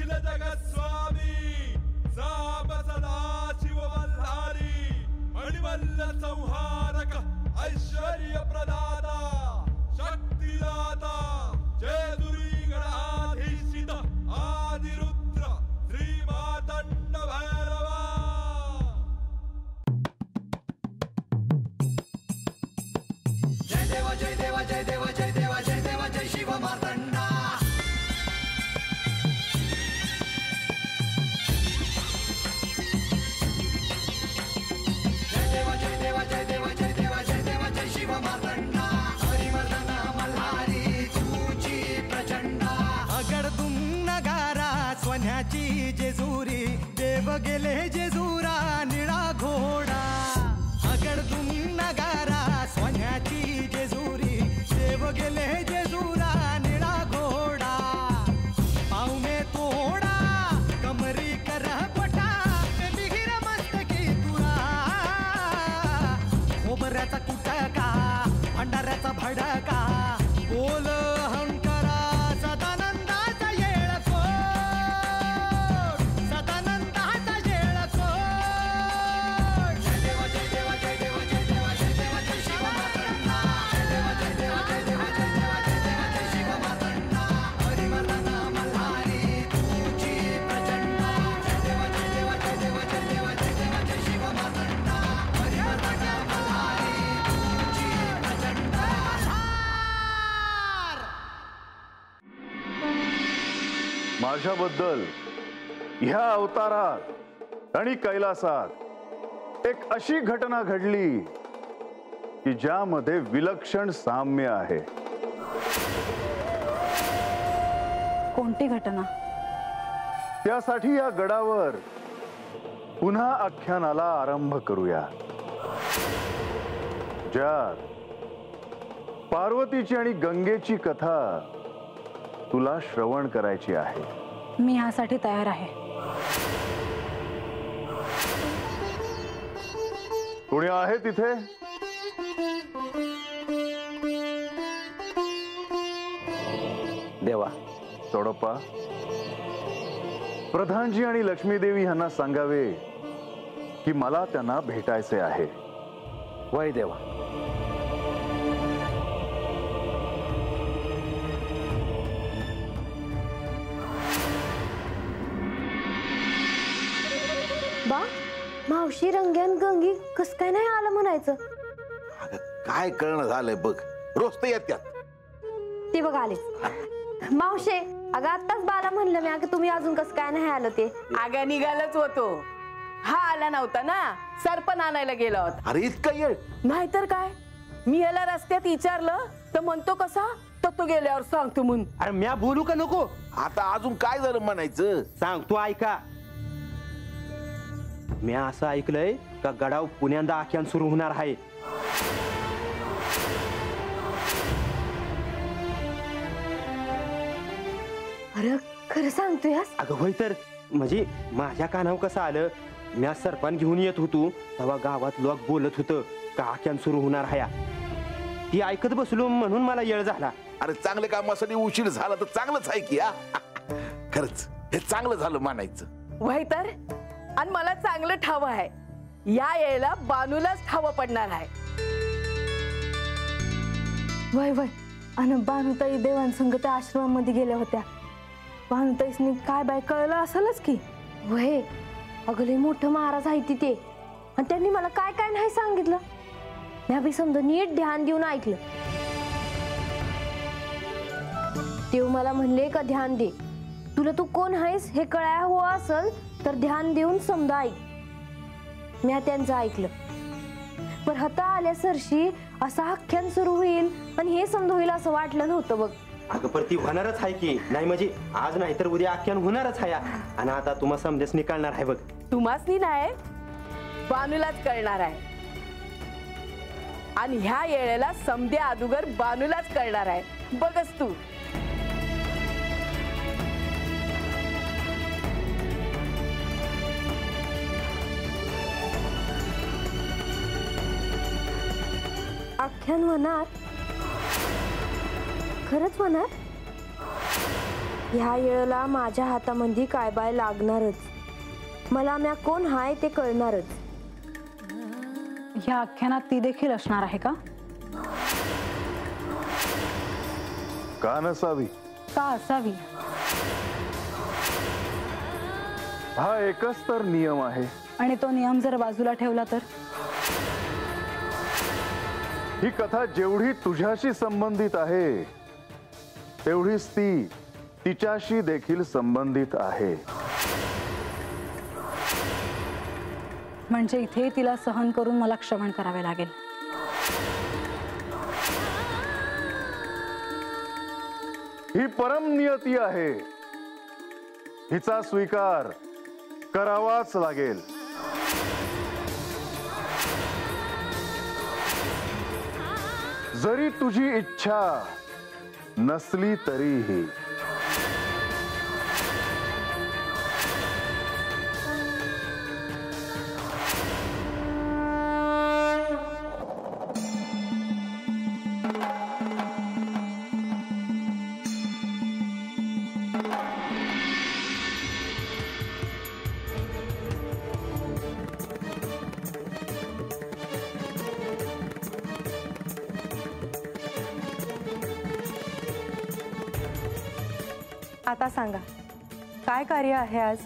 जगस्वामी साप सदा शिव मल्हारी मणिमल्ल संहारक ऐश्वर्य प्रदाता शक्तिदाता जयदुरी गणाधीशित आदिरुद्र श्री मातंड भैरवा। जय देव जय देव जय देव जय देव जय देव जय शिव मातंडा। जय देव जय देव जय देव जय देव जय देव जय शिव मातंडा। हरिवर्धन मल्हारी तुझी प्रचंडा। अगडदुम नगारा सोन्याची जेजुरी देव गेले जेजुरा निळा घोडा। अगडदुम नगारा सोन्याची जेजुरी देव गेले जेजुरा निळा घोडा। पाव में तोडा कमरी कर पटा मिहिर मस्तकी तुरा। खोबऱ्याचा कुटका भंडाऱ्याचा भडका बोल अहंकारा सदानंदाचा येळकोट सदानंदाचा येळकोट। जय देव जय देव जय देव जय देव जय देव जय शिव मातंडा। जय देव जय देव जय देव जय देव जय देव जय शिव मातंडा। हरिवर्धन मल्हारी तुझी प्रचंडा। जय देव जय देव जय देव जय देव जय देव जय शिव मातंडा। हरिवर्धन मल्हारी तुझी प्रचंडा। माझ्याबद्दल ह्या अवतारात आणि कैलासात एक अशी घटना घडली की ज्यामध्ये विलक्षण साम्य आहे। कोणती घटना? त्यासाठी या गडावर पुन्हा आख्यानाला आरंभ करूया, ज्यात पार्वतीची आणि गंगेची कथा तुला श्रवण करायची आहे। मी ह्यासाठी तयार आहे। कोणी आहे तिथे? देवा चोडप्पा, प्रधानजी आणि लक्ष्मीदेवी यांना सांगावे की मला त्यांना भेटायचे आहे। वय देवा। बा मावशी रंग्यान गंगी कस काय नाही आलं म्हणायचं? अगं काय कळणं झालंय बघ, रोज तर येत्यात। ती बघ आले मावशे। अगं आत्ताच बाला म्हणलं मी अगं तुम्ही अजून कस काय नाही आलं ते? अगं निघालच होतो, हा आला नव्हता ना, सरपण आणायला गेला होता। अरे इतका येळ? नाहीतर काय, मी याला रस्त्यात विचारलं तर म्हणतो कसा तर तो गेल्यावर सांगतो म्हणून। अरे म्या बोलू का नको? आता अजून काय झालं म्हणायचं? सांग तू ऐका। मी असं ऐकलंय का गडाव पुण्यांदा आख्यान सुरू होणार आहे। अरे खरं सांगतोयस? अगं होय तर, म्हणजे माझ्या कानावर कसं आलं, म्या सरपण घेऊन येत होतो तेव्हा गावात लोक बोलत होतं का आख्यान सुरू होणार आहे। ती ऐकत बसलो म्हणून मला येळ झाला। अरे चांगल्या कामासाठी उशीर झाला तर चांगलंच आहे की। खरंच हे चांगलं झालं म्हणायचं। वय तर, आणि मला चांगलं ठाव आहे, या यायला बानूलाच ठाव पडणार आहे। वय वय आणि बानुताई देवांसंग त्या आश्रमामध्ये गेल्या होत्या। बानुताईसनी काय बाय कळलं असेलच की? वय अगं लय मोठं महाराज आहे तिथे, आणि त्यांनी मला काय काय नाही सांगितलं। मी बी समजा नीट ध्यान देऊन ऐकलं। देव मला म्हणले का ध्यान दे, तुला तू कोण आहेस हे कळाय हो असल तर ध्यान देऊन समजा ऐक। मी त्यांचं ऐकलं, पण हता आल्या सरशी असं आख्यान सुरू होईल आणि हे समजा होईल असं वाटलं नव्हतं बघ। अगं पण ती होणारच आहे की, नाही म्हणजे आज नाही तर उद्या आख्यान होणारच आहे। आणि आता तुम्हा समजेस निकालणार आहे बघ। तुम्हासनी नाही, बानूलाच कळणार आहे, आणि ह्या येळेला समध्या अदुगर बानूलाच कळणार आहे, बघच तू। आख्यान होणार? खरंच होणार? ह्या येळेला माझ्या हातामध्ये काय बाय लागणारच. मला म्या कोण हाय ते कळणारच. ह्या आख्यानात ती देखील असणार आहे का? का नसावी? का असावी? हा एकच तर नियम आहे. आणि तो नियम जर बाजूला ठेवला तर? ही कथा जेवढी तुझ्याशी संबंधित आहे तेवढीच ती तिच्याशी देखील संबंधित आहे. म्हणजे इथे तिला सहन करून मला क्षमण करावे लागेल. ही परम नियती आहे. हिचा स्वीकार करावाच लागेल. जरी तुझी इच्छा नसली तरीही. आता सांगा, काय कार्य आहे आज?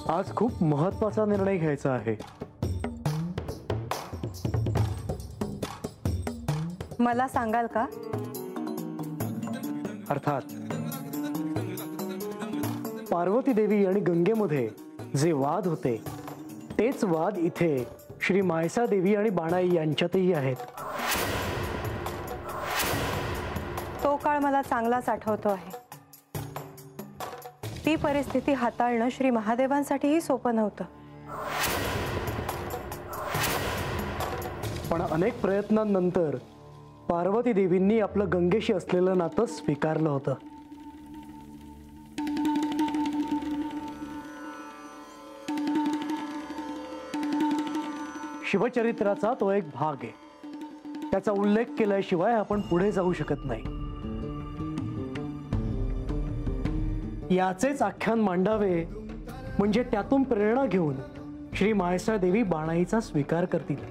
आज खूप महत्त्वाचा निर्णय घ्यायचा आहे. मला सांगाल का? अर्थात. पार्वती देवी आणि गंगेमध्ये जे वाद होते तेच वाद इथे श्री मायसा देवी आणि बाणाई यांच्यातही आहेत. तो काळ मला चांगलाच आठवतो आहे. ती परिस्थिती हाताळणं श्री महादेवांसाठीही सोपं नव्हतं. पण अनेक प्रयत्नांनंतर पार्वती देवींनी आपलं गंगेशी असलेलं नातं स्वीकारलं होतं. शिवचरित्राचा तो एक भाग आहे. त्याचा उल्लेख केल्याशिवाय आपण पुढे जाऊ शकत नाही. याचेच आख्यान मांडावे म्हणजे त्यातून प्रेरणा घेऊन श्री मायसा देवी बाणाईचा स्वीकार करतील.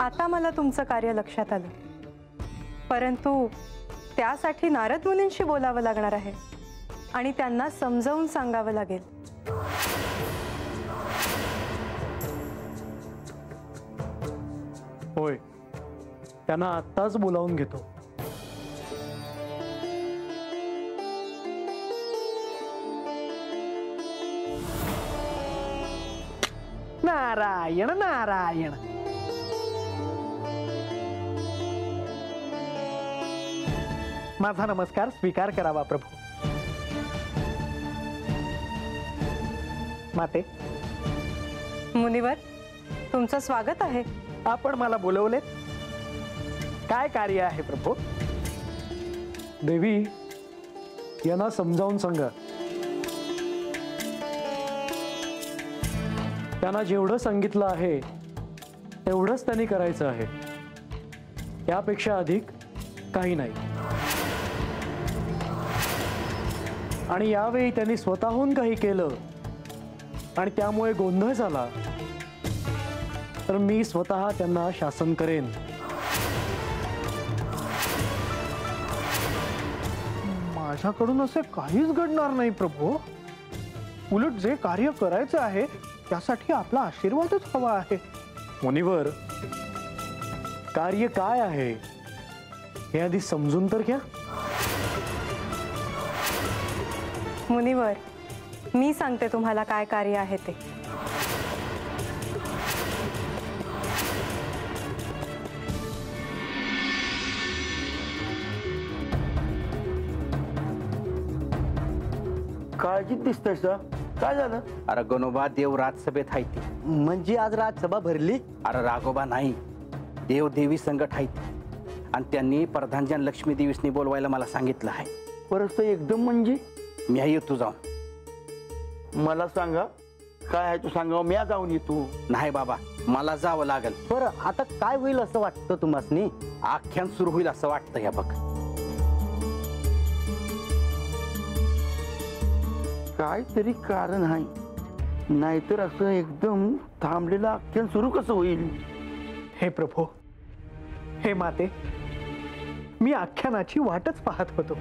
आता मला तुमचं कार्य लक्षात आलं, परंतु त्यासाठी नारद मुनींशी बोलावं लागणार आहे आणि त्यांना समजावून सांगावं लागेल. होय, त्यांना आत्ताच बोलावून घेतो. नारायण नारायण. माझा नमस्कार स्वीकार करावा प्रभू. माते. मुनिवर, तुमचं स्वागत आहे. आपण मला बोलवले. काय कार्य आहे प्रभू? देवी, यांना समजावून सांगा. त्यांना जेवढं सांगितलं आहे तेवढंच त्यांनी करायचं आहे. यापेक्षा अधिक काही नाही. आणि यावेळी त्यांनी स्वतःहून काही केलं आणि त्यामुळे गोंधळ झाला तर मी स्वतः त्यांना शासन करेन. माझ्याकडून असे काहीच घडणार नाही प्रभू. उलट जे कार्य करायचं आहे त्यासाठी आपला आशीर्वादच हवा आहे. मुनिवर, कार्य काय आहे हे आधी समजून तर घ्या. मुनिवर, मी सांगते तुम्हाला काय कार्य आहे ते. काळजीत दिसतंय सर. काय झालं? अरे गणोबा, देव राजसभेत आहे ती. म्हणजे आज राजसभा भरली? अरे राघोबा नाही, देव देवी संकट आहेत आणि त्यांनी प्रधानजन लक्ष्मी देवीसनी बोलवायला मला सांगितलं आहे. परत एकदम म्हणजे मी येतो जाऊन. मला सांगा काय आहे तू सांगा, मी जाऊन येतो. नाही बाबा, मला जावं लागेल. बरं आता काय होईल असं वाटतं तुम्हासनी? आख्यान सुरू होईल असं वाटतं. या बघ काहीतरी कारण आहे, नाहीतर असं एकदम थांबलेलं आख्यान सुरू कसं होईल? हे प्रभो, हे माते, मी आख्यानाची वाटच पाहत होतो.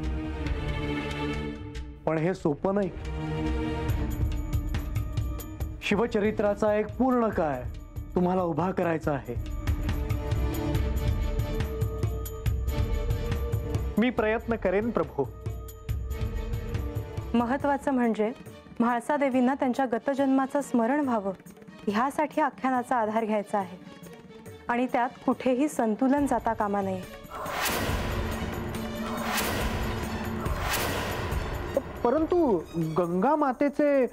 पण हे सोपं नाही. शिवचरित्राचा एक पूर्ण काळ तुम्हाला उभा करायचा आहे. मी प्रयत्न करेन प्रभू. महत्वाचं म्हणजे म्हाळसा देवींना त्यांच्या गतजन्माचं स्मरण व्हावं, ह्यासाठी आख्यानाचा आधार घ्यायचा आहे. आणि त्यात कुठेही संतुलन जाता कामा नये. परंतु गंगा मातेचे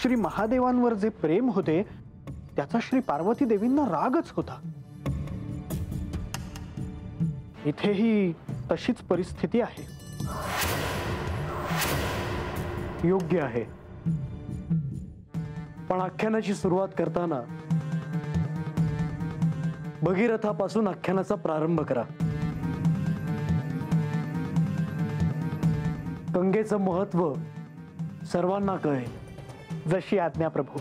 श्री महादेवांवर जे प्रेम होते त्याचा श्री पार्वती देवींना रागच होता. इथेही तशीच परिस्थिती आहे. योग्य आहे, पण आख्यानाची सुरुवात करताना भगीरथापासून आख्यानाचा प्रारंभ करा. गंगेचं महत्व सर्वांना कळेल. जशी आज्ञा प्रभू.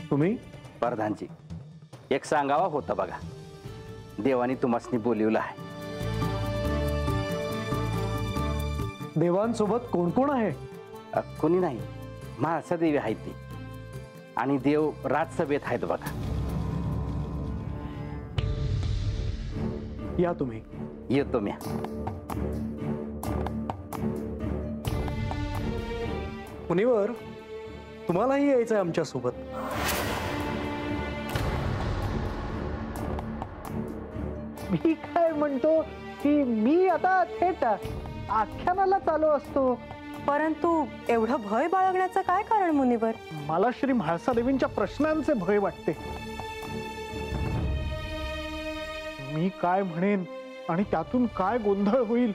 तुम्ही प्रधानजी, एक सांगावा होता बघा. देवानी तुम्हासनी बोलिवलं आहे. देवांसोबत कोण कोण आहे? कोणी नाही, म्हाळसा देवी आहे ती, आणि देव राजसभेत आहेत बघा. या तुम्ही. येतो मी. मुनिवर, तुम्हालाही यायचंय आमच्या सोबत. मी काय म्हणतो की मी आता थेट आख्यानाला चालू असतो. परंतु एवढं भय बाळगण्याचं काय कारण मुनिवर? मला श्री म्हाळसा देवींच्या प्रश्नांचे भय वाटते. मी काय म्हणेन आणि त्यातून काय गोंधळ होईल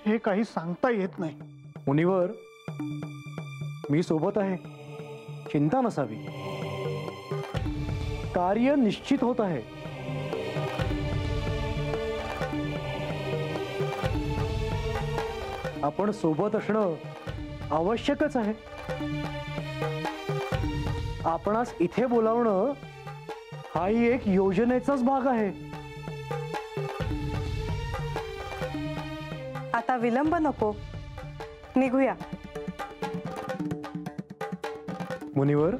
हे काही सांगता येत नाही. मुनिवर, मी सोबत आहे, चिंता नसावी. कार्य निश्चित होत आहे. आपण सोबत असणं आवश्यकच आहे. आपणास इथे बोलावणं हाही एक योजनेचाच भाग आहे. आता विलंब नको, निघूया. मुनिवर,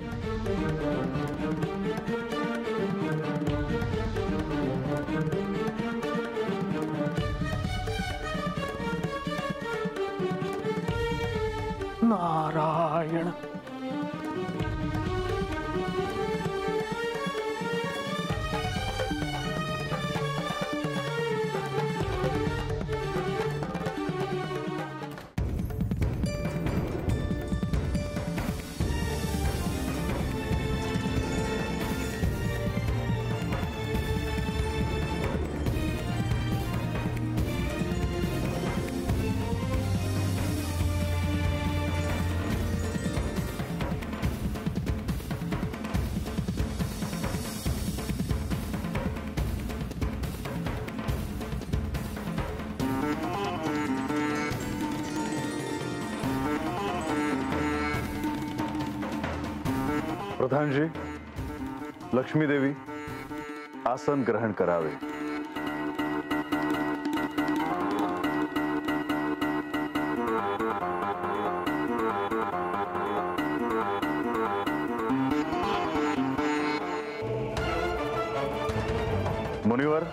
नारायण. प्रधानजी, लक्ष्मी देवी, आसन ग्रहण करावे. मुनिवर,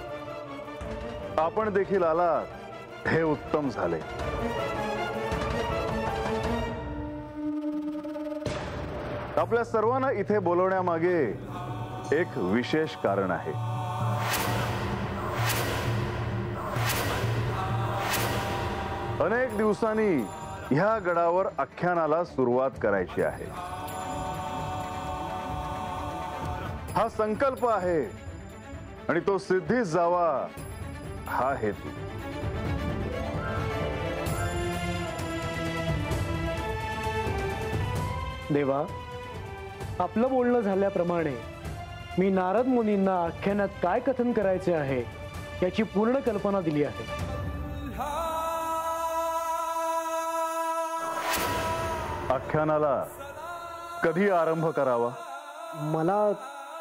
आपण देखील आलात हे उत्तम झाले. आपल्या सर्वांना इथे बोलवण्यामागे एक विशेष कारण आहे. अनेक दिवसांनी ह्या गडावर आख्यानाला सुरुवात करायची आहे. हा संकल्प आहे आणि तो सिद्धीस जावा हा हेतू. देवा, आपलं बोलणं झाल्याप्रमाणे मी नारद मुनींना आख्यानात काय कथन करायचे आहे याची पूर्ण कल्पना दिली आहे. आख्यानाला कधी आरंभ करावा? मला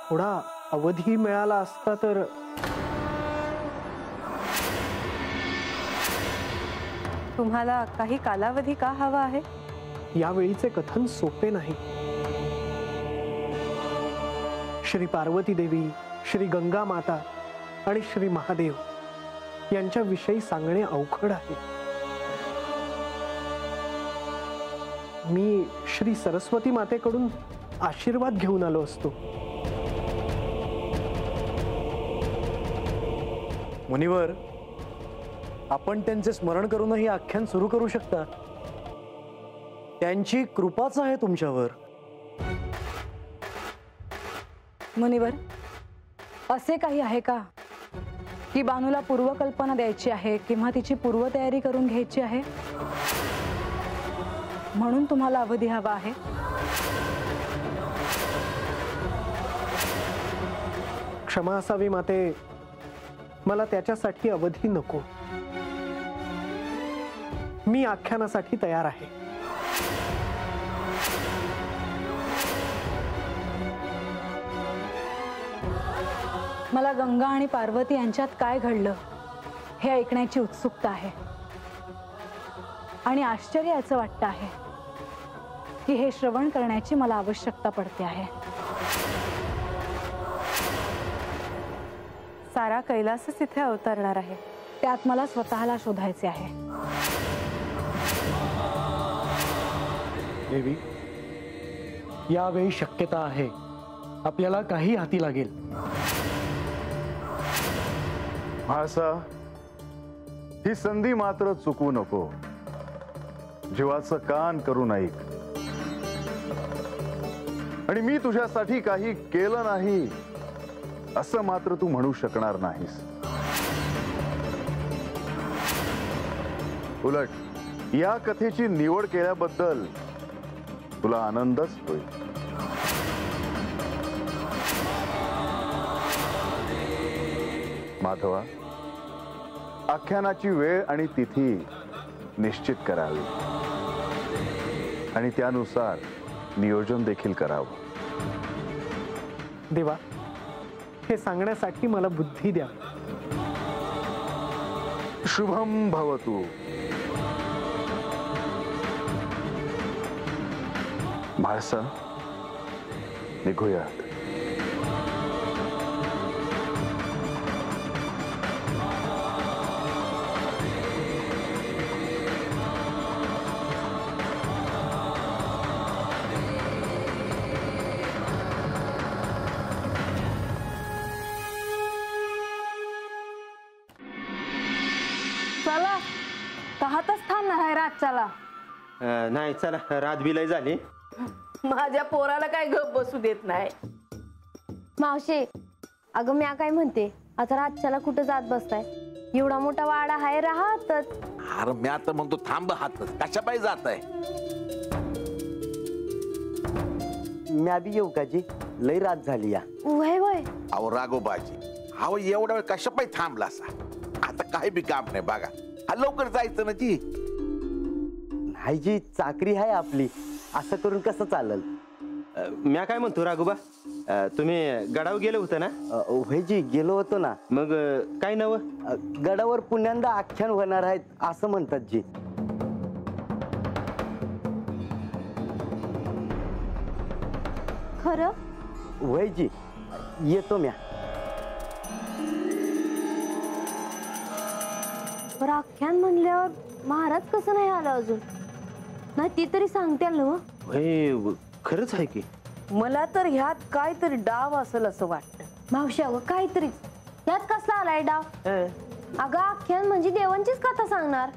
थोडा अवधी मिळाला असता तर. तुम्हाला काही कालावधी का हवा आहे? यावेळीचे कथन सोपे नाही. श्री पार्वती देवी, श्री गंगा माता आणि श्री महादेव यांच्याविषयी सांगणे अवघड आहे. मी श्री सरस्वती मातेकडून आशीर्वाद घेऊन आलो असतो. मुनिवर, आपण त्यांचे स्मरण करूनही आख्यान सुरू करू शकता. त्यांची कृपाच आहे तुमच्यावर. मुनिवर, असे काही आहे का की बानूला पूर्वकल्पना द्यायची आहे किंवा तिची पूर्वतयारी करून घ्यायची आहे म्हणून तुम्हाला अवधी हवा आहे? क्षमा असावी माते, मला त्याच्यासाठी अवधी नको. मी आख्यानासाठी तयार आहे. मला गंगा आणि पार्वती यांच्यात काय घडलं हे ऐकण्याची उत्सुकता आहे आणि आश्चर्य असं वाटतं आहे की हे श्रवण करण्याची मला आवश्यकता पडते आहे. सारा कैलासच इथे अवतरणार आहे. त्यात मला स्वतःला शोधायचे आहे. देवी, यावेळी शक्यता आहे आपल्याला काही हाती लागेल. म्हाळसा, ही संधी मात्र चुकवू नको. जीवाचं कान करून ऐक. आणि मी तुझ्यासाठी काही केलं नाही असं मात्र तू म्हणू शकणार नाहीस. उलट या कथेची निवड केल्याबद्दल तुला आनंदच होईल. माधवा, आख्यानाची वेळ आणि तिथी निश्चित करावी आणि त्यानुसार नियोजन देखील करावं. देवा, हे सांगण्यासाठी मला बुद्धी द्या. शुभम भवतु. म्हाळसा, निघूयात. चला, काहातच थांबणार आहे रातच्याला? नाही, चला, रात बिलय झाली. माझ्या पोराला काय गप बसू देत नाही. मावशी, अगं मी काय म्हणते, आता रातच्याला कुठं जात बसताय? एवढा मोठा वाडा आहे, राहतच. अरे मी आता म्हणतो थांब हातच, कशा पायी जात आहे? म्या बी येऊ का जी? लय रात झाली या. वय वय. अहो राघोबाजी, अहो एवढा वेळ कशा पायी थांबला असा? आता काही बी काम नाही बघा. हा लवकर जायचं ना जी. नाही जी, चाकरी आहे आपली, असं करून कसं चालल? म्या काय म्हणतो राघोबा, तुम्ही गडावर गेलो होतं ना? होय जी, गेलो होतो ना. मग काय नव? गडावर पुण्यांदा आख्यान होणार आहेत असं म्हणतात जी. खरं? होय जी, येतो म्या. आख्यान म्हणल्यावर महाराज कसं नाही आलं अजून? नाही ती तरी सांगतील ना. खरंच आहे की. मला तर ह्यात काहीतरी डाव असेल असं वाटतं. मावशी, अगं काहीतरी यात कसला आलाय डाव? अगं आख्यान म्हणजे देवांचीच कथा सांगणार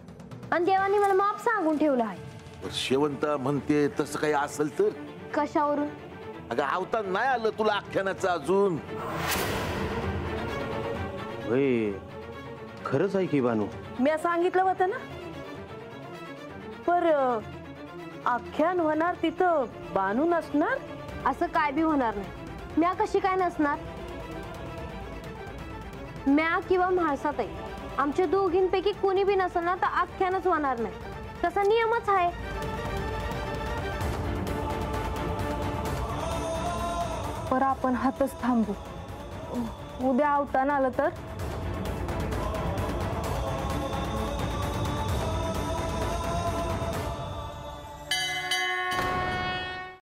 आणि देवांनी मला माप सांगून ठेवलं आहे. शेवंत म्हणते तसं काही असेल तर? कशावरून? अगं अवतार नाही आलं तुला आख्यानाचं अजून. खरंच आहे की बानू? मी सांगितलं होतं ना. पर आख्यान होणार तिथं बानू नसणार. असं काय बी होणार नाही. म्या कशी काय नसणार? म्या किंवा म्हाळसाताई आमच्या दोघींपैकी कोणी बी नसेल ना तर आख्यानच होणार नाही. तसा नियमच आहे. पर आपण हातच थांबू. उद्या आवताना आलं तर